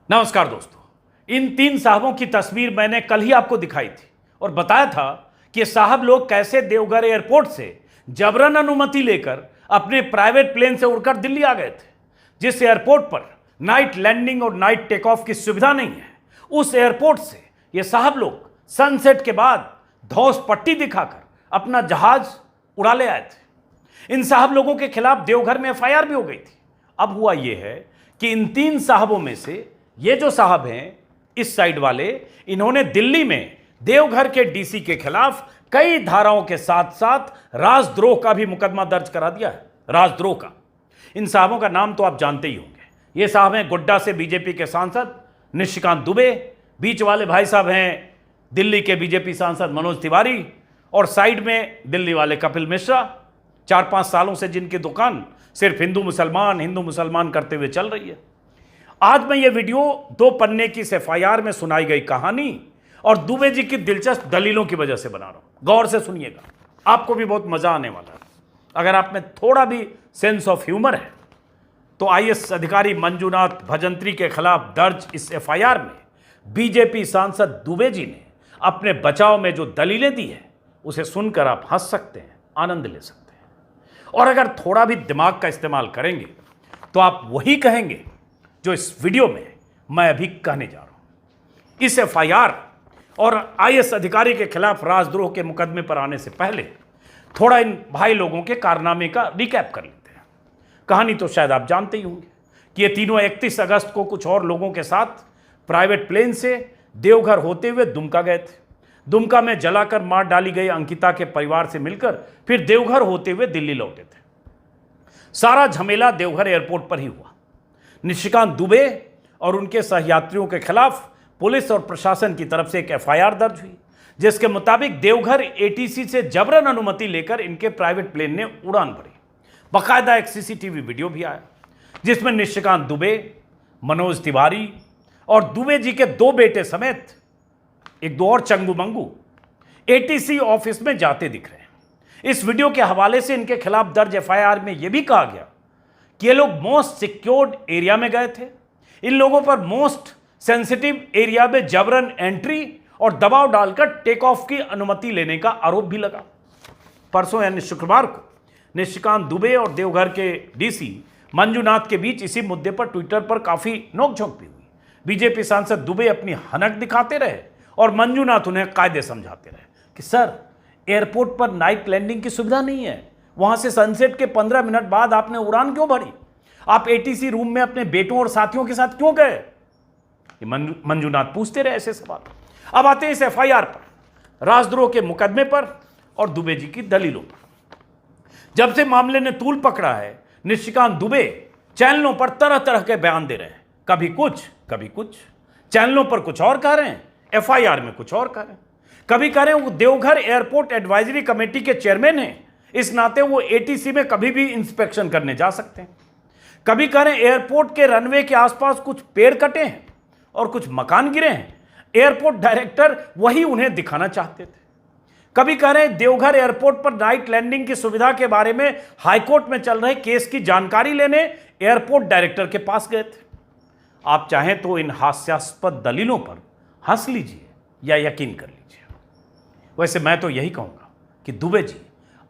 नमस्कार दोस्तों, इन तीन साहबों की तस्वीर मैंने कल ही आपको दिखाई थी और बताया था कि साहब लोग कैसे देवघर एयरपोर्ट से जबरन अनुमति लेकर अपने प्राइवेट प्लेन से उड़कर दिल्ली आ गए थे। जिस एयरपोर्ट पर नाइट लैंडिंग और नाइट टेक ऑफ की सुविधा नहीं है, उस एयरपोर्ट से ये साहब लोग सनसेट के बाद धौस पट्टी दिखाकर अपना जहाज उड़ा ले आए थे। इन साहब लोगों के खिलाफ देवघर में एफआईआर भी हो गई थी। अब हुआ यह है कि इन तीन साहबों में से ये जो साहब हैं इस साइड वाले, इन्होंने दिल्ली में देवघर के डीसी के खिलाफ कई धाराओं के साथ साथ राजद्रोह का भी मुकदमा दर्ज करा दिया है। राजद्रोह का। इन साहबों का नाम तो आप जानते ही होंगे। ये साहब हैं गोड्डा से बीजेपी के सांसद निशिकांत दुबे, बीच वाले भाई साहब हैं दिल्ली के बीजेपी सांसद मनोज तिवारी, और साइड में दिल्ली वाले कपिल मिश्रा। 4-5 सालों से जिनकी दुकान सिर्फ हिंदू मुसलमान करते हुए चल रही है। आज मैं ये वीडियो 2 पन्ने की इस एफआईआर में सुनाई गई कहानी और दुबे जी की दिलचस्प दलीलों की वजह से बना रहा हूं। गौर से सुनिएगा, आपको भी बहुत मजा आने वाला है। अगर आप में थोड़ा भी सेंस ऑफ ह्यूमर है तो आईएएस अधिकारी मंजूनाथ भजंत्री के खिलाफ दर्ज इस एफआईआर में बीजेपी सांसद दुबे जी ने अपने बचाव में जो दलीलें दी है उसे सुनकर आप हंस सकते हैं, आनंद ले सकते हैं। और अगर थोड़ा भी दिमाग का इस्तेमाल करेंगे तो आप वही कहेंगे जो इस वीडियो में मैं अभी कहने जा रहा हूं। इस एफआईआर और आईएएस अधिकारी के खिलाफ राजद्रोह के मुकदमे पर आने से पहले थोड़ा इन भाई लोगों के कारनामे का रिकैप कर लेते हैं। कहानी तो शायद आप जानते ही होंगे कि ये तीनों 31 अगस्त को कुछ और लोगों के साथ प्राइवेट प्लेन से देवघर होते हुए दुमका गए थे। दुमका में जलाकर मार डाली गई अंकिता के परिवार से मिलकर फिर देवघर होते हुए दिल्ली लौटे थे। सारा झमेला देवघर एयरपोर्ट पर ही हुआ। निशिकांत दुबे और उनके सहयात्रियों के खिलाफ पुलिस और प्रशासन की तरफ से एक एफआईआर दर्ज हुई, जिसके मुताबिक देवघर एटीसी से जबरन अनुमति लेकर इनके प्राइवेट प्लेन ने उड़ान भरी। बाकायदा एक सीसीटीवी वीडियो भी आया जिसमें निशिकांत दुबे, मनोज तिवारी और दुबे जी के 2 बेटे समेत 1-2 और चंगू मंगू एटीसी ऑफिस में जाते दिख रहे हैं। इस वीडियो के हवाले से इनके खिलाफ दर्ज एफआईआर में यह भी कहा गया कि ये लोग मोस्ट सिक्योर्ड एरिया में गए थे। इन लोगों पर मोस्ट सेंसिटिव एरिया में जबरन एंट्री और दबाव डालकर टेक ऑफ की अनुमति लेने का आरोप भी लगा। परसों यानी शुक्रवार को निशिकांत दुबे और देवघर के डीसी मंजूनाथ के बीच इसी मुद्दे पर ट्विटर पर काफी नोकझोंक भी हुई। बीजेपी सांसद दुबे अपनी हनक दिखाते रहे और मंजूनाथ उन्हें कायदे समझाते रहे कि सर, एयरपोर्ट पर नाइट लैंडिंग की सुविधा नहीं है, वहां से सनसेट के 15 मिनट बाद आपने उड़ान क्यों भरी? आप एटीसी रूम में अपने बेटों और साथियों के साथ क्यों गए? मंजूनाथ पूछते रहे ऐसे सवाल। अब आते हैं इस एफआईआर पर, राजद्रोह के मुकदमे पर और दुबे जी की दलीलों पर। जब से मामले ने तूल पकड़ा है, निशिकांत दुबे चैनलों पर तरह तरह के बयान दे रहे हैं। कभी कुछ कभी कुछ। चैनलों पर कुछ और कह रहे हैं, एफआईआर में कुछ और कह रहे हैं। कभी कह रहे हैं वो देवघर एयरपोर्ट एडवाइजरी कमेटी के चेयरमैन हैं, इस नाते वो एटीसी में कभी भी इंस्पेक्शन करने जा सकते हैं। कभी कह रहे हैं एयरपोर्ट के रनवे के आसपास कुछ पेड़ कटे हैं और कुछ मकान गिरे हैं, एयरपोर्ट डायरेक्टर वही उन्हें दिखाना चाहते थे। कभी कह रहे हैं देवघर एयरपोर्ट पर नाइट लैंडिंग की सुविधा के बारे में हाईकोर्ट में चल रहे केस की जानकारी लेने एयरपोर्ट डायरेक्टर के पास गए थे। आप चाहें तो इन हास्यास्पद दलीलों पर हंस लीजिए या यकीन कर लीजिए। वैसे मैं तो यही कहूंगा कि दुबे जी,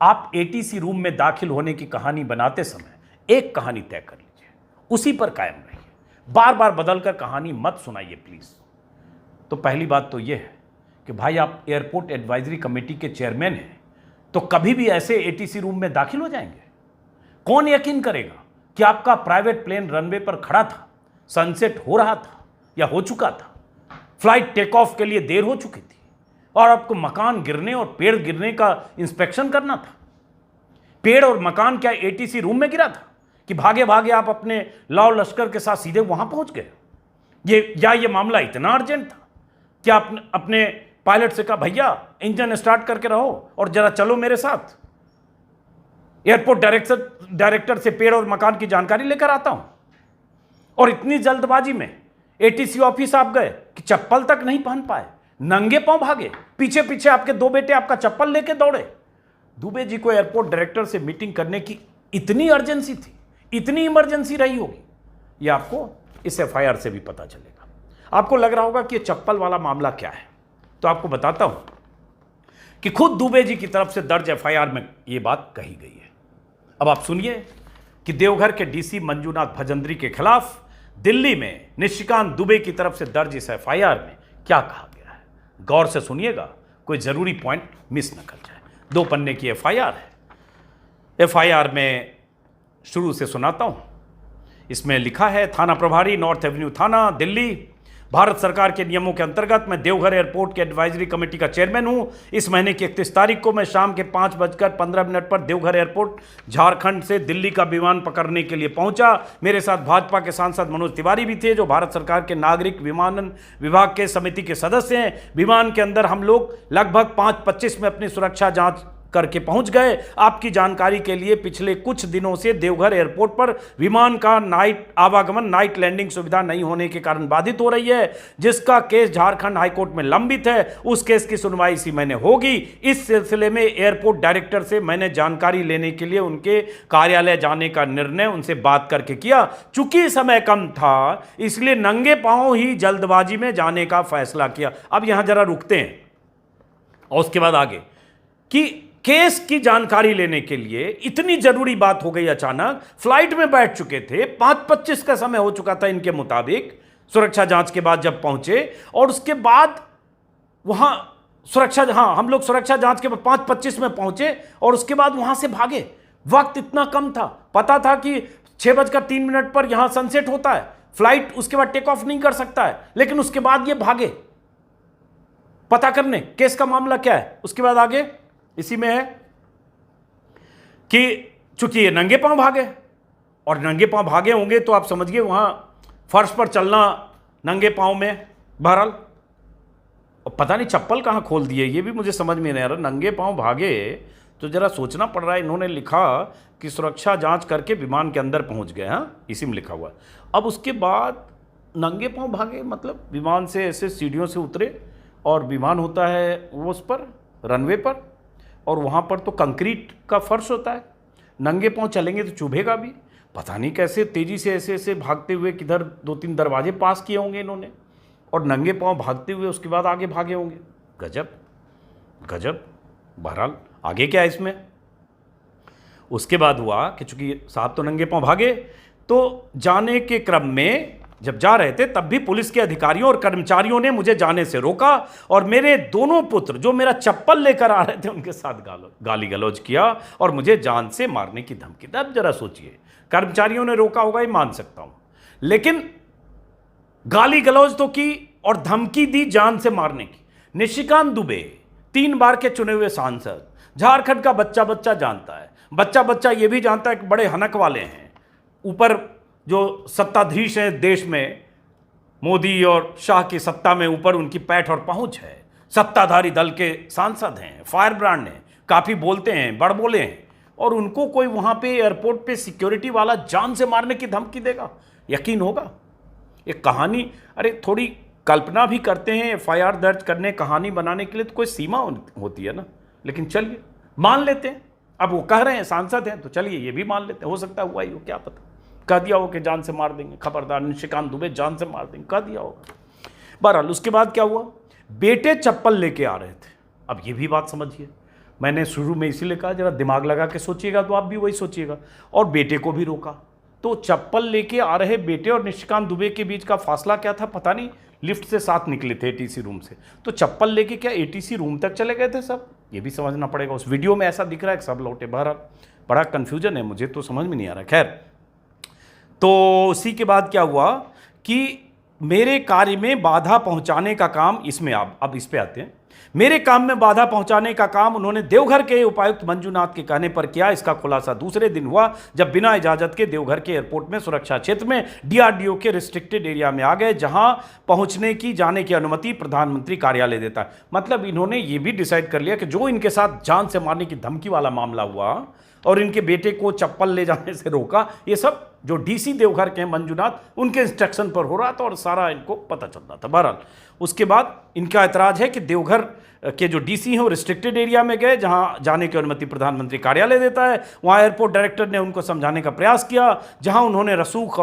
आप एटीसी रूम में दाखिल होने की कहानी बनाते समय एक कहानी तय कर लीजिए, उसी पर कायम रहिए। बार बार बदलकर कहानी मत सुनाइए प्लीज। तो पहली बात तो यह है कि भाई, आप एयरपोर्ट एडवाइजरी कमेटी के चेयरमैन हैं, तो कभी भी ऐसे एटीसी रूम में दाखिल हो जाएंगे? कौन यकीन करेगा कि आपका प्राइवेट प्लेन रनवे पर खड़ा था, सनसेट हो रहा था या हो चुका था, फ्लाइट टेक ऑफ के लिए देर हो चुकी थी और आपको मकान गिरने और पेड़ गिरने का इंस्पेक्शन करना था? पेड़ और मकान क्या एटीसी रूम में गिरा था कि भागे भागे आप अपने लाव लश्कर के साथ सीधे वहां पहुंच गए? ये मामला इतना अर्जेंट था कि आप अपने पायलट से कहा, भैया इंजन स्टार्ट करके रहो और जरा चलो मेरे साथ, एयरपोर्ट डायरेक्टर से पेड़ और मकान की जानकारी लेकर आता हूं। और इतनी जल्दबाजी में एटीसी ऑफिस आप गए कि चप्पल तक नहीं पहन पाए, नंगे पांव भागे, पीछे पीछे आपके 2 बेटे आपका चप्पल लेके दौड़े। दुबे जी को एयरपोर्ट डायरेक्टर से मीटिंग करने की इतनी अर्जेंसी थी, इतनी इमरजेंसी रही होगी, यह आपको इस एफआईआर से भी पता चलेगा। आपको लग रहा होगा कि ये चप्पल वाला मामला क्या है, तो आपको बताता हूं कि खुद दुबे जी की तरफ से दर्ज एफआईआर में ये बात कही गई है। अब आप सुनिए कि देवघर के डीसी मंजूनाथ भजंत्री के खिलाफ दिल्ली में निशिकांत दुबे की तरफ से दर्ज इस एफआईआर में क्या कहा गया है। गौर से सुनिएगा, कोई जरूरी पॉइंट मिस न कर जाए। 2 पन्ने की एफआईआर है। एफआईआर में शुरू से सुनाता हूं। इसमें लिखा है, थाना प्रभारी, नॉर्थ एवेन्यू थाना, दिल्ली। भारत सरकार के नियमों के अंतर्गत मैं देवघर एयरपोर्ट के एडवाइजरी कमेटी का चेयरमैन हूं। इस महीने की 31 तारीख को मैं शाम के 5:15 पर देवघर एयरपोर्ट झारखंड से दिल्ली का विमान पकड़ने के लिए पहुंचा। मेरे साथ भाजपा के सांसद मनोज तिवारी भी थे, जो भारत सरकार के नागरिक विमानन विभाग के समिति के सदस्य हैं। विमान के अंदर हम लोग लगभग 5:25 में अपनी सुरक्षा जांच करके पहुंच गए। आपकी जानकारी के लिए, पिछले कुछ दिनों से देवघर एयरपोर्ट पर विमान का नाइट लैंडिंग सुविधा नहीं होने के कारण बाधित हो रही है, जिसका केस झारखंड हाईकोर्ट में लंबित है। उस केस की सुनवाई इसी महीने होगी। इस सिलसिले में एयरपोर्ट डायरेक्टर से मैंने जानकारी लेने के लिए उनके कार्यालय जाने का निर्णय उनसे बात करके किया। चूंकि समय कम था, इसलिए नंगे पांव ही जल्दबाजी में जाने का फैसला किया। अब यहां जरा रुकते हैं और उसके बाद आगे कि केस की जानकारी लेने के लिए इतनी जरूरी बात हो गई अचानक। फ्लाइट में बैठ चुके थे, 5:25 का समय हो चुका था इनके मुताबिक, सुरक्षा जांच के बाद जब पहुंचे, और उसके बाद वहां हम लोग सुरक्षा जांच के बाद 5:25 में पहुंचे और उसके बाद वहां से भागे। वक्त इतना कम था, पता था कि 6:03 पर यहां सनसेट होता है, फ्लाइट उसके बाद टेक ऑफ नहीं कर सकता है, लेकिन उसके बाद ये भागे पता करने केस का मामला क्या है। उसके बाद आगे इसी में है कि चूंकि ये नंगे पांव भागे, और नंगे पांव भागे होंगे तो आप समझिए वहां फर्श पर चलना नंगे पांव में, बहरहाल। और पता नहीं चप्पल कहां खोल दिए, ये भी मुझे समझ में नहीं आ रहा। नंगे पांव भागे तो जरा सोचना पड़ रहा है। इन्होंने लिखा कि सुरक्षा जांच करके विमान के अंदर पहुंच गए, हाँ, इसी में लिखा हुआ है। अब उसके बाद नंगे पांव भागे, मतलब विमान से ऐसे सीढ़ियों से उतरे, और विमान होता है वो उस पर रनवे पर, और वहाँ पर तो कंक्रीट का फर्श होता है। नंगे पांव चलेंगे तो चुभेगा भी। पता नहीं कैसे तेज़ी से ऐसे ऐसे भागते हुए किधर 2-3 दरवाजे पास किए होंगे इन्होंने, और नंगे पांव भागते हुए उसके बाद आगे भागे होंगे। गजब गजब। बहरहाल आगे क्या है इसमें। उसके बाद हुआ कि चूंकि साहब तो नंगे पांव भागे, तो जाने के क्रम में जब जा रहे थे तब भी पुलिस के अधिकारियों और कर्मचारियों ने मुझे जाने से रोका, और मेरे दोनों पुत्र जो मेरा चप्पल लेकर आ रहे थे उनके साथ गाली गलौज किया और मुझे जान से मारने की धमकी दी। अब जरा सोचिए, कर्मचारियों ने रोका होगा ये मान सकता हूं, लेकिन गाली गलौज तो की और धमकी दी जान से मारने की। निशिकांत दुबे 3 बार के चुने हुए सांसद, झारखंड का बच्चा बच्चा जानता है, बच्चा बच्चा ये भी जानता है कि बड़े हनक वाले हैं। ऊपर जो सत्ताधीश हैं देश में, मोदी और शाह की सत्ता में ऊपर उनकी पैठ और पहुंच है। सत्ताधारी दल के सांसद हैं, फायर ब्रांड हैं, काफ़ी बोलते हैं, बड़बोले हैं, और उनको कोई वहाँ पे एयरपोर्ट पे सिक्योरिटी वाला जान से मारने की धमकी देगा? यकीन होगा? ये कहानी, अरे थोड़ी कल्पना भी करते हैं एफआईआर दर्ज करने, कहानी बनाने के लिए तो कोई सीमा होती है ना। लेकिन चलिए मान लेते हैं, अब वो कह रहे हैं सांसद हैं तो चलिए ये भी मान लेते हैं। हो सकता है हुआ ही हो, क्या पता। कह दिया हो कि जान से मार देंगे, खबरदार निशिकांत दुबे जान से मार देंगे, कह दिया होगा। बहरहाल उसके बाद क्या हुआ, बेटे चप्पल लेके आ रहे थे। अब ये भी बात समझिए, मैंने शुरू में इसीलिए कहा जरा दिमाग लगा के सोचिएगा, तो आप भी वही सोचिएगा। और बेटे को भी रोका, तो चप्पल लेके आ रहे बेटे और निशिकांत दुबे के बीच का फासला क्या था पता नहीं। लिफ्ट से साथ निकले थे एटीसी रूम से, तो चप्पल लेके क्या एटीसी रूम तक चले गए थे सब? ये भी समझना पड़ेगा। उस वीडियो में ऐसा दिख रहा है कि सब लौटे। बहरहाल बड़ा कन्फ्यूजन है, मुझे तो समझ में नहीं आ रहा। खैर, तो उसी के बाद क्या हुआ कि मेरे कार्य में बाधा पहुंचाने का काम, इसमें अब इस पे आते हैं। मेरे काम में बाधा पहुंचाने का काम उन्होंने देवघर के उपायुक्त मंजूनाथ के कहने पर किया। इसका खुलासा दूसरे दिन हुआ जब बिना इजाजत के देवघर के एयरपोर्ट में सुरक्षा क्षेत्र में डीआरडीओ के रिस्ट्रिक्टेड एरिया में आ गए, जहां पहुंचने की जाने की अनुमति प्रधानमंत्री कार्यालय देता है। मतलब इन्होंने ये भी डिसाइड कर लिया कि जो इनके साथ जान से मारने की धमकी वाला मामला हुआ और इनके बेटे को चप्पल ले जाने से रोका, ये सब जो डीसी देवघर के मंजूनाथ, उनके इंस्ट्रक्शन पर हो रहा था और सारा इनको पता चल रहा था। बहरहाल उसके बाद इनका ऐतराज़ है कि देवघर के जो डीसी हैं वो रिस्ट्रिक्टेड एरिया में गए, जहां जाने की अनुमति प्रधानमंत्री कार्यालय देता है। वहां एयरपोर्ट डायरेक्टर ने उनको समझाने का प्रयास किया, जहां उन्होंने रसूख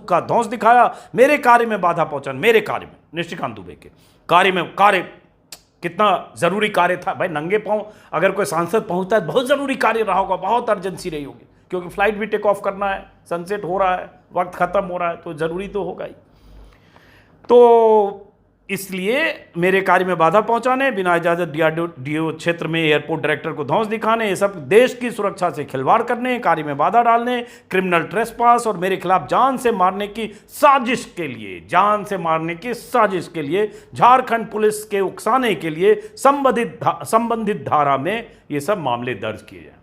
का ध्वंस दिखाया। मेरे कार्य में बाधा पहुंचा, मेरे कार्य में, निशिकांत दुबे के कार्य कितना ज़रूरी कार्य था भाई। नंगे पाँव अगर कोई सांसद पहुंचता है, बहुत ज़रूरी कार्य रहा होगा, बहुत अर्जेंसी रही होगी, क्योंकि फ्लाइट भी टेक ऑफ करना है, सनसेट हो रहा है, वक्त ख़त्म हो रहा है, तो ज़रूरी तो होगा ही। तो इसलिए मेरे कार्य में बाधा पहुंचाने, बिना इजाज़त डीओ क्षेत्र में एयरपोर्ट डायरेक्टर को ध्वंस दिखाने, ये सब देश की सुरक्षा से खिलवाड़ करने, कार्य में बाधा डालने, क्रिमिनल ट्रेसपास और मेरे खिलाफ जान से मारने की साजिश के लिए झारखंड पुलिस के उकसाने के लिए संबंधित धारा में ये सब मामले दर्ज किए जाए।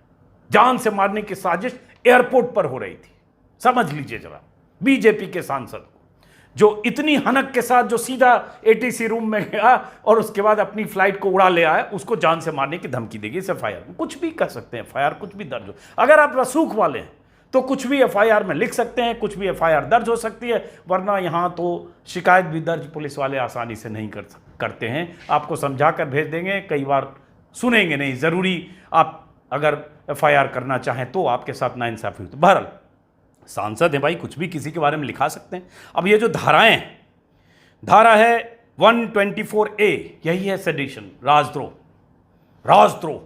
जान से मारने की साजिश एयरपोर्ट पर हो रही थी, समझ लीजिए जरा। बीजेपी के सांसद जो इतनी हनक के साथ जो सीधा एटीसी रूम में गया और उसके बाद अपनी फ्लाइट को उड़ा ले आया, उसको जान से मारने की धमकी देगी। इस एफआईआर में कुछ भी कर सकते हैं, एफआईआर कुछ भी दर्ज हो। अगर आप रसूख वाले हैं तो कुछ भी एफआईआर में लिख सकते हैं, कुछ भी एफआईआर दर्ज हो सकती है, वरना यहाँ तो शिकायत भी दर्ज पुलिस वाले आसानी से नहीं करते हैं। आपको समझा कर भेज देंगे, कई बार सुनेंगे नहीं। ज़रूरी आप अगर एफआईआर करना चाहें तो आपके साथ नाइंसाफ़ी हो। तो बहरहाल सांसद है भाई, कुछ भी किसी के बारे में लिखा सकते हैं। अब ये जो धाराएं हैं, धारा है 124A, यही है सेडिशन, राजद्रोह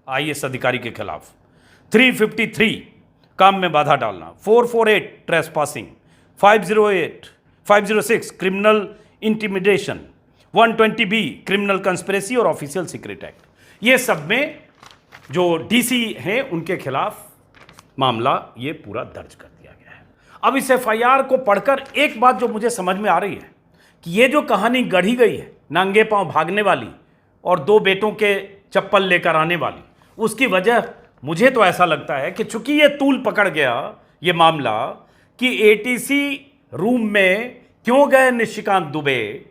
आईएएस अधिकारी के खिलाफ। 353 काम में बाधा डालना, 448 trespassing, 506 criminal intimidation, 120B criminal conspiracy और ऑफिशियल सीक्रेट एक्ट। ये सब में जो डीसी हैं उनके खिलाफ मामला ये पूरा दर्ज कर दिया गया है। अब इस एफआईआर को पढ़कर एक बात जो मुझे समझ में आ रही है कि ये जो कहानी गढ़ी गई है, नंगे पांव भागने वाली और 2 बेटों के चप्पल लेकर आने वाली, उसकी वजह मुझे तो ऐसा लगता है कि चूंकि ये तूल पकड़ गया ये मामला कि एटीसी रूम में क्यों गए निशिकांत दुबे,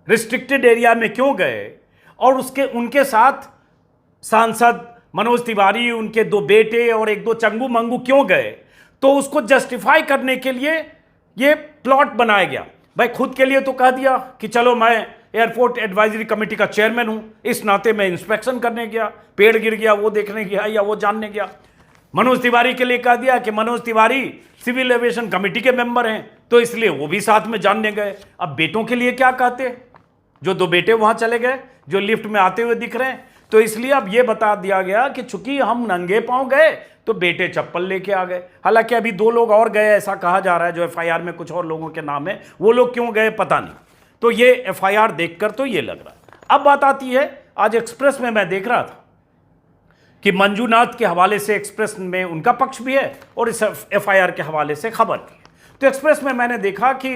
रिस्ट्रिक्टेड एरिया में क्यों गए, और उनके साथ सांसद मनोज तिवारी, उनके 2 बेटे और 1-2 चंगू मंगू क्यों गए, तो उसको जस्टिफाई करने के लिए ये प्लॉट बनाया गया। भाई खुद के लिए तो कह दिया कि चलो मैं एयरपोर्ट एडवाइजरी कमेटी का चेयरमैन हूं, इस नाते मैं इंस्पेक्शन करने गया, पेड़ गिर गया वो देखने गया या वो जानने गया। मनोज तिवारी के लिए कह दिया कि Manoj Tiwari civil aviation committee के मेंबर हैं, तो इसलिए वो भी साथ में जानने गए। अब बेटों के लिए क्या कहते, जो 2 बेटे वहां चले गए, जो लिफ्ट में आते हुए दिख रहे हैं, तो इसलिए अब ये बता दिया गया कि चूंकि हम नंगे पांव गए तो बेटे चप्पल लेके आ गए। हालांकि अभी 2 लोग और गए ऐसा कहा जा रहा है, जो एफआईआर में कुछ और लोगों के नाम है, वो लोग क्यों गए पता नहीं। तो ये एफआईआर देखकर तो ये लग रहा है। अब बात आती है, आज एक्सप्रेस में मैं देख रहा था कि मंजूनाथ के हवाले से एक्सप्रेस में उनका पक्ष भी है और इस एफआईआर के हवाले से खबर भी है। तो एक्सप्रेस में मैंने देखा कि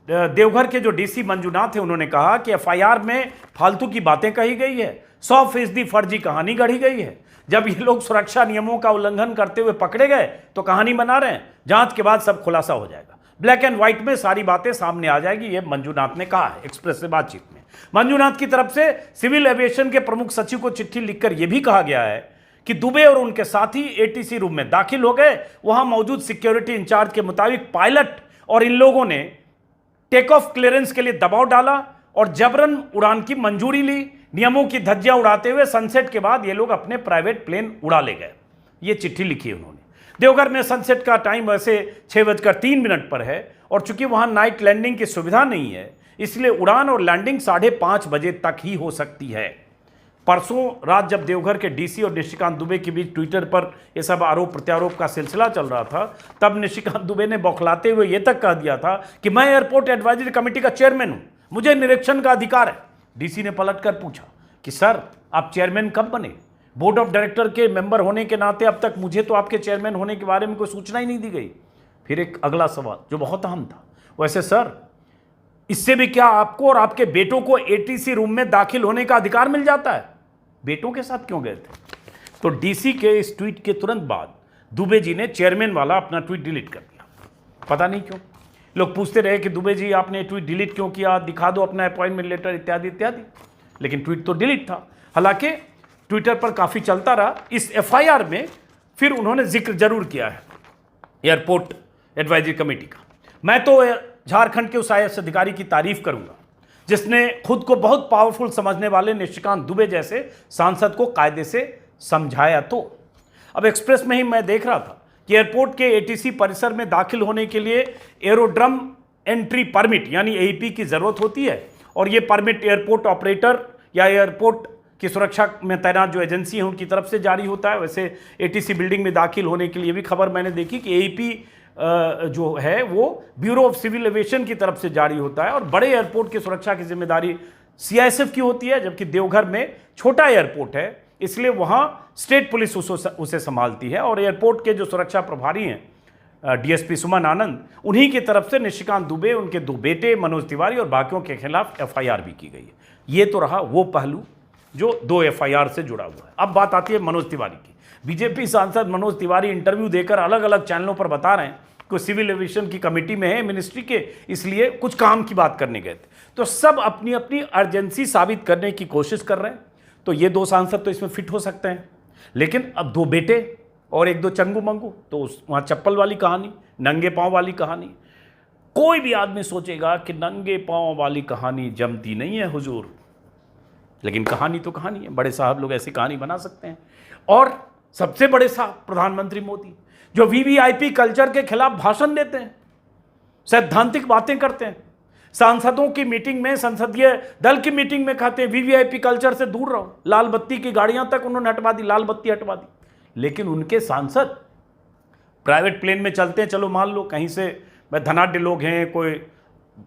देवघर के जो डीसी मंजूनाथ है उन्होंने कहा कि एफआईआर में फालतू की बातें कही गई है, 100% फर्जी कहानी गढ़ी गई है। जब ये लोग सुरक्षा नियमों का उल्लंघन करते हुए पकड़े गए तो कहानी बना रहे हैं, जांच के बाद सब खुलासा हो जाएगा, ब्लैक एंड व्हाइट में सारी बातें सामने आ जाएगी, ये मंजूनाथ ने कहा है एक्सप्रेस से बातचीत में। मंजूनाथ की तरफ से सिविल एविएशन के प्रमुख सचिव को चिट्ठी लिखकर यह भी कहा गया है कि दुबे और उनके साथी एटीसी रूम में दाखिल हो गए। वहां मौजूद सिक्योरिटी इंचार्ज के मुताबिक पायलट और इन लोगों ने टेक ऑफ क्लियरेंस के लिए दबाव डाला और जबरन उड़ान की मंजूरी ली। नियमों की धज्जियां उड़ाते हुए सनसेट के बाद ये लोग अपने प्राइवेट प्लेन उड़ा ले गए। ये चिट्ठी लिखी है उन्होंने। देवघर में सनसेट का टाइम वैसे 6:03 पर है और चूंकि वहां नाइट लैंडिंग की सुविधा नहीं है, इसलिए उड़ान और लैंडिंग 5:30 बजे तक ही हो सकती है। परसों रात जब देवघर के डीसी और निशिकांत दुबे के बीच ट्विटर पर यह सब आरोप प्रत्यारोप का सिलसिला चल रहा था, तब निशिकांत दुबे ने बौखलाते हुए यह तक कह दिया था कि मैं एयरपोर्ट एडवाइजरी कमेटी का चेयरमैन हूं, मुझे निरीक्षण का अधिकार है। डीसी ने पलटकर पूछा कि सर आप चेयरमैन कब बने? बोर्ड ऑफ डायरेक्टर के मेंबर होने के नाते अब तक मुझे तो आपके चेयरमैन होने के बारे में कोई सूचना ही नहीं दी गई। फिर एक अगला सवाल जो बहुत अहम था, वैसे सर इससे भी क्या आपको और आपके बेटों को एटीसी रूम में दाखिल होने का अधिकार मिल जाता है? बेटों के साथ क्यों गए थे? तो डीसी के इस ट्वीट के तुरंत बाद दुबे जी ने चेयरमैन वाला अपना ट्वीट डिलीट कर दिया। पता नहीं क्यों। लोग पूछते रहे कि दुबे जी आपने ट्वीट डिलीट क्यों किया, दिखा दो अपना अपॉइंटमेंट लेटर इत्यादि इत्यादि, लेकिन ट्वीट तो डिलीट था। हालांकि ट्विटर पर काफ़ी चलता रहा। इस एफआईआर में फिर उन्होंने जिक्र जरूर किया है एयरपोर्ट एडवाइजरी कमेटी का। मैं तो झारखंड के उस आईएएस अधिकारी की तारीफ करूंगा जिसने खुद को बहुत पावरफुल समझने वाले निशिकांत दुबे जैसे सांसद को कायदे से समझाया। तो अब एक्सप्रेस में ही मैं देख रहा था कि एयरपोर्ट के एटीसी परिसर में दाखिल होने के लिए एरोड्रम एंट्री परमिट यानी एईपी की जरूरत होती है, और ये परमिट एयरपोर्ट ऑपरेटर या एयरपोर्ट की सुरक्षा में तैनात जो एजेंसी है उनकी तरफ से जारी होता है। वैसे एटीसी बिल्डिंग में दाखिल होने के लिए भी खबर मैंने देखी कि एईपी जो है वो ब्यूरो ऑफ सिविल एविएशन की तरफ से जारी होता है, और बड़े एयरपोर्ट की सुरक्षा की जिम्मेदारी सीआईएसएफ की होती है, जबकि देवघर में छोटा एयरपोर्ट है इसलिए वहाँ स्टेट पुलिस उसे संभालती है। और एयरपोर्ट के जो सुरक्षा प्रभारी हैं डीएसपी सुमन आनंद, उन्हीं की तरफ से निशिकांत दुबे, उनके 2 बेटे मनोज तिवारी और बाकियों के खिलाफ एफआईआर भी की गई है। ये तो रहा वो पहलू जो 2 एफआईआर से जुड़ा हुआ है। अब बात आती है मनोज तिवारी की। बीजेपी सांसद मनोज तिवारी इंटरव्यू देकर अलग अलग चैनलों पर बता रहे हैं कि सिविल एविएशन की कमेटी में है मिनिस्ट्री के, इसलिए कुछ काम की बात करने गए थे। तो सब अपनी अपनी अर्जेंसी साबित करने की कोशिश कर रहे हैं। तो ये 2 सांसद तो इसमें फिट हो सकते हैं, लेकिन अब 2 बेटे और 1-2 चंगू मंगू, तो वहाँ चप्पल वाली कहानी, नंगे पाँव वाली कहानी। कोई भी आदमी सोचेगा कि नंगे पाँव वाली कहानी जमती नहीं है हुजूर, लेकिन कहानी तो कहानी है। बड़े साहब लोग ऐसी कहानी बना सकते हैं। और सबसे बड़े साहब प्रधानमंत्री मोदी, जो वीवीआईपी कल्चर के खिलाफ भाषण देते हैं, सैद्धांतिक बातें करते हैं, सांसदों की मीटिंग में, संसदीय दल की मीटिंग में कहते हैं वीवीआईपी कल्चर से दूर रहो, लाल बत्ती की गाड़ियां तक उन्होंने हटवा दी, लाल बत्ती हटवा दी। लेकिन उनके सांसद प्राइवेट प्लेन में चलते हैं। चलो मान लो कहीं से धनाढ्य लोग हैं, कोई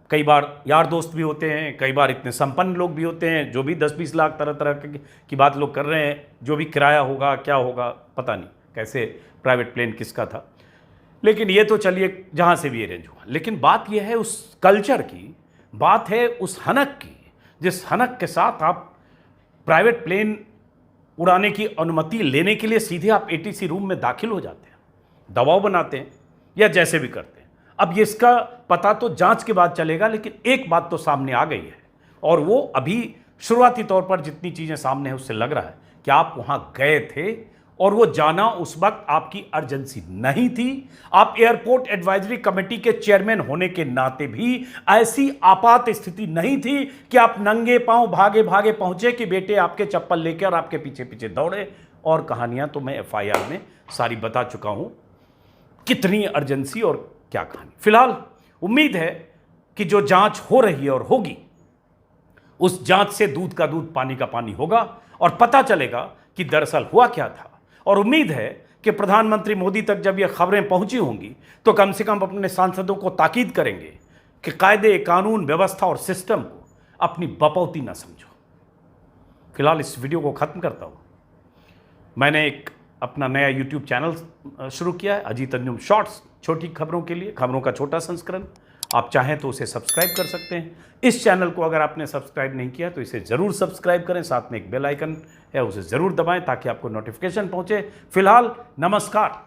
कई बार यार दोस्त भी होते हैं, कई बार इतने संपन्न लोग भी होते हैं, जो भी 10-20 लाख तरह तरह की बात लोग कर रहे हैं, जो भी किराया होगा क्या होगा पता नहीं, कैसे प्राइवेट प्लेन किसका था। लेकिन ये तो चलिए जहाँ से भी अरेंज हुआ, लेकिन बात यह है उस कल्चर की, बात है उस हनक की, जिस हनक के साथ आप प्राइवेट प्लेन उड़ाने की अनुमति लेने के लिए सीधे आप एटीसी रूम में दाखिल हो जाते हैं, दबाव बनाते हैं या जैसे भी करते हैं। अब ये इसका पता तो जांच के बाद चलेगा, लेकिन एक बात तो सामने आ गई है, और वो अभी शुरुआती तौर पर जितनी चीज़ें सामने हैं उससे लग रहा है कि आप वहाँ गए थे और वो जाना उस वक्त आपकी अर्जेंसी नहीं थी। आप एयरपोर्ट एडवाइजरी कमेटी के चेयरमैन होने के नाते भी ऐसी आपात स्थिति नहीं थी कि आप नंगे पांव भागे भागे पहुंचे कि बेटे आपके चप्पल लेकर आपके पीछे पीछे दौड़े। और कहानियां तो मैं एफआईआर में सारी बता चुका हूं, कितनी अर्जेंसी और क्या कहानी। फिलहाल उम्मीद है कि जो जांच हो रही है और होगी, उस जांच से दूध का दूध पानी का पानी होगा और पता चलेगा कि दरअसल हुआ क्या था। और उम्मीद है कि प्रधानमंत्री मोदी तक जब ये खबरें पहुंची होंगी तो कम से कम अपने सांसदों को ताकीद करेंगे कि कायदे, कानून, व्यवस्था और सिस्टम को अपनी बपौती ना समझो। फिलहाल इस वीडियो को खत्म करता हूं। मैंने एक अपना नया यूट्यूब चैनल शुरू किया है, अजीत अंजुम शॉर्ट्स, छोटी खबरों के लिए, खबरों का छोटा संस्करण। आप चाहें तो उसे सब्सक्राइब कर सकते हैं। इस चैनल को अगर आपने सब्सक्राइब नहीं किया तो इसे ज़रूर सब्सक्राइब करें, साथ में एक बेल आइकन है उसे ज़रूर दबाएं ताकि आपको नोटिफिकेशन पहुंचे। फिलहाल नमस्कार।